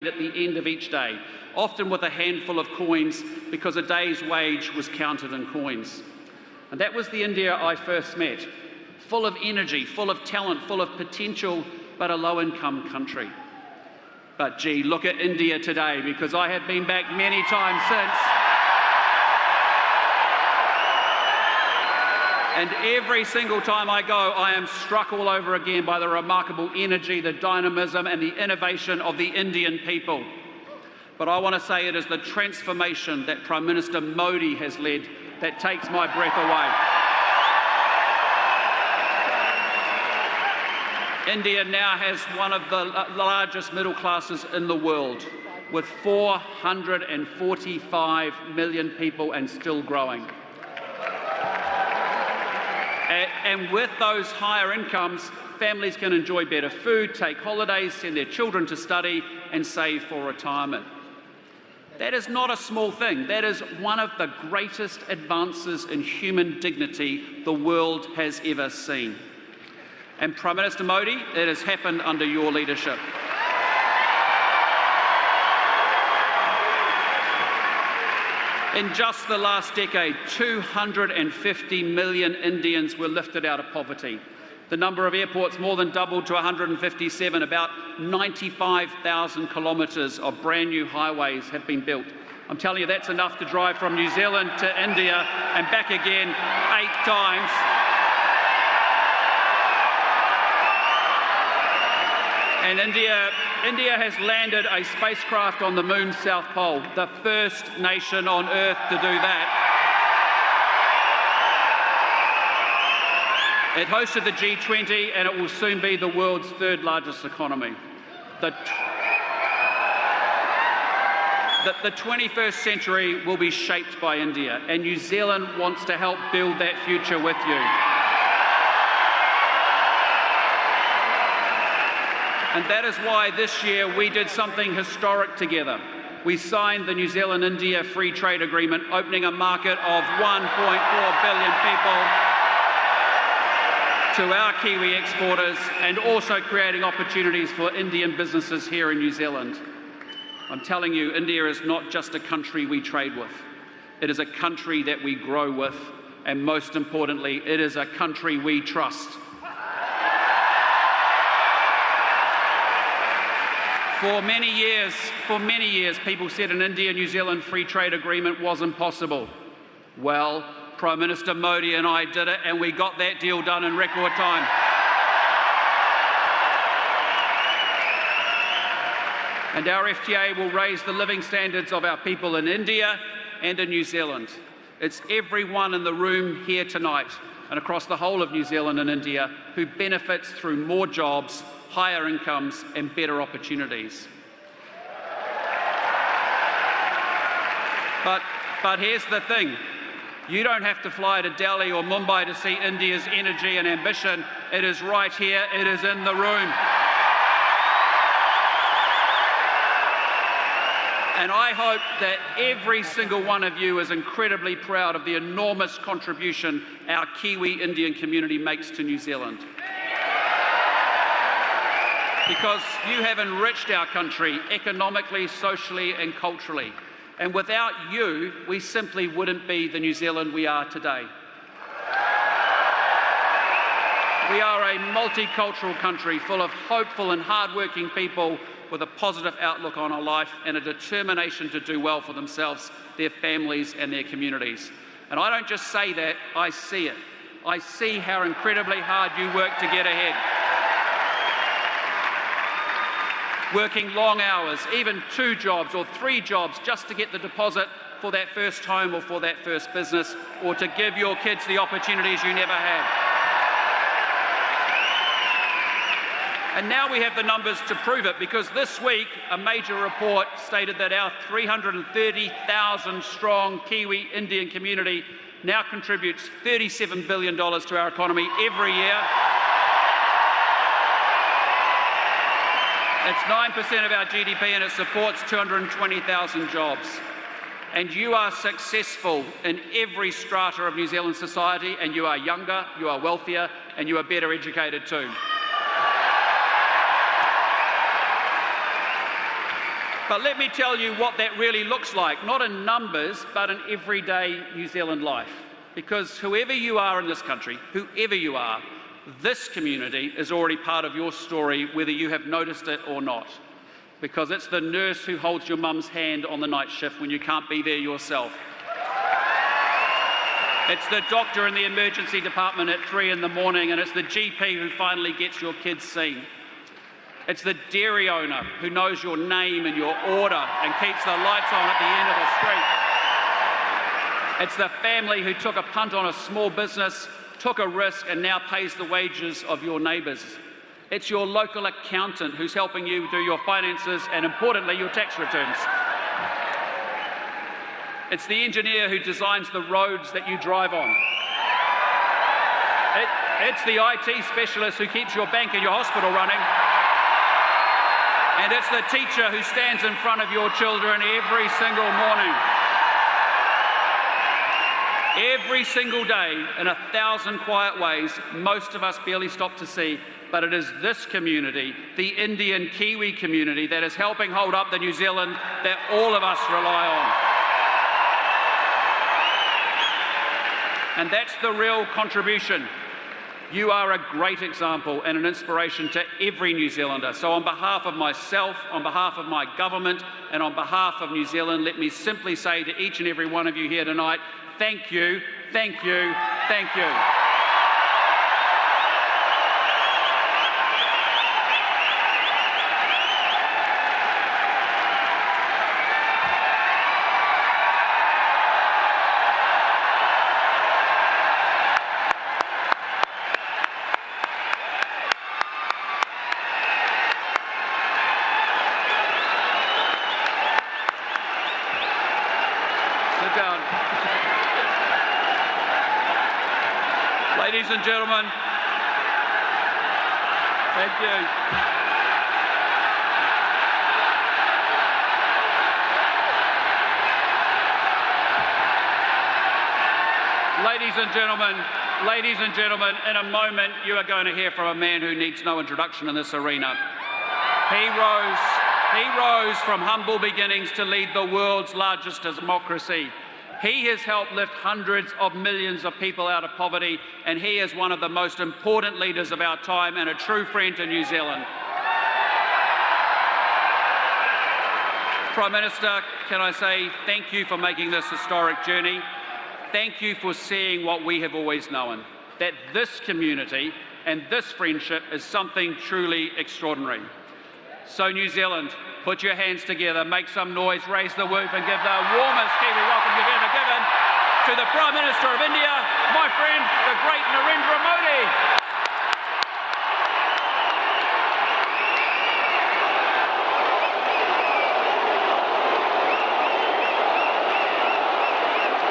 at the end of each day, often with a handful of coins because a day's wage was counted in coins. And that was the India I first met, full of energy, full of talent, full of potential, but a low-income country. But gee, look at India today, because I have been back many times since. And every single time I go, I am struck all over again by the remarkable energy, the dynamism and the innovation of the Indian people. But I want to say it is the transformation that Prime Minister Modi has led that takes my breath away. India now has one of the largest middle classes in the world, with 445 million people and still growing. And with those higher incomes, families can enjoy better food, take holidays, send their children to study, and save for retirement. That is not a small thing. That is one of the greatest advances in human dignity the world has ever seen. And Prime Minister Modi, it has happened under your leadership. In just the last decade, 250 million Indians were lifted out of poverty. The number of airports more than doubled to 157. About 95,000 kilometres of brand new highways have been built. I'm telling you, that's enough to drive from New Zealand to India and back again 8 times. And India has landed a spacecraft on the moon's South Pole, the first nation on Earth to do that. It hosted the G20 and it will soon be the world's 3rd largest economy. The 21st century will be shaped by India, and New Zealand wants to help build that future with you. And that is why this year we did something historic together. We signed the New Zealand-India Free Trade Agreement, opening a market of 1.4 billion people to our Kiwi exporters and also creating opportunities for Indian businesses here in New Zealand. I'm telling you, India is not just a country we trade with. It is a country that we grow with, and most importantly, it is a country we trust. For many years, people said an India-New Zealand free trade agreement was impossible. Well, Prime Minister Modi and I did it, and we got that deal done in record time. And our FTA will raise the living standards of our people in India and in New Zealand. It's everyone in the room here tonight and across the whole of New Zealand and India who benefits through more jobs, higher incomes and better opportunities. But here's the thing. You don't have to fly to Delhi or Mumbai to see India's energy and ambition. It is right here, it is in the room. And I hope that every single one of you is incredibly proud of the enormous contribution our Kiwi Indian community makes to New Zealand. Because you have enriched our country economically, socially and culturally. And without you, we simply wouldn't be the New Zealand we are today. We are a multicultural country full of hopeful and hardworking people with a positive outlook on our life and a determination to do well for themselves, their families and their communities. And I don't just say that, I see it. I see how incredibly hard you work to get ahead. Working long hours, even 2 jobs or 3 jobs just to get the deposit for that first home or for that first business, or to give your kids the opportunities you never had. And now we have the numbers to prove it, because this week a major report stated that our 330,000 strong Kiwi Indian community now contributes $37 billion to our economy every year. It's 9% of our GDP and it supports 220,000 jobs. And you are successful in every strata of New Zealand society, and you are younger, you are wealthier, and you are better educated too. But let me tell you what that really looks like, not in numbers, but in everyday New Zealand life. Because whoever you are in this country, whoever you are, this community is already part of your story, whether you have noticed it or not. Because it's the nurse who holds your mum's hand on the night shift when you can't be there yourself. It's the doctor in the emergency department at 3 in the morning, and it's the GP who finally gets your kids seen. It's the dairy owner who knows your name and your order and keeps the lights on at the end of the street. It's the family who took a punt on a small business, took a risk, and now pays the wages of your neighbours. It's your local accountant who's helping you do your finances and, importantly, your tax returns. It's the engineer who designs the roads that you drive on. It's the IT specialist who keeps your bank and your hospital running. And it's the teacher who stands in front of your children every single morning. Every single day, in 1,000 quiet ways, most of us barely stop to see, but it is this community, the Indian Kiwi community, that is helping hold up the New Zealand that all of us rely on. And that's the real contribution. You are a great example and an inspiration to every New Zealander. So on behalf of myself, on behalf of my government, and on behalf of New Zealand, let me simply say to each and every one of you here tonight, thank you, thank you, thank you. Sit down. Ladies and gentlemen, thank you. Ladies and gentlemen, in a moment you are going to hear from a man who needs no introduction in this arena. He rose from humble beginnings to lead the world's largest democracy. He has helped lift hundreds of millions of people out of poverty, and he is one of the most important leaders of our time and a true friend to New Zealand. Prime Minister, can I say thank you for making this historic journey. Thank you for seeing what we have always known, that this community and this friendship is something truly extraordinary. So New Zealand, put your hands together, make some noise, raise the roof, and give the warmest Kiwi welcome you've ever given to the Prime Minister of India, my friend, the great Narendra Modi.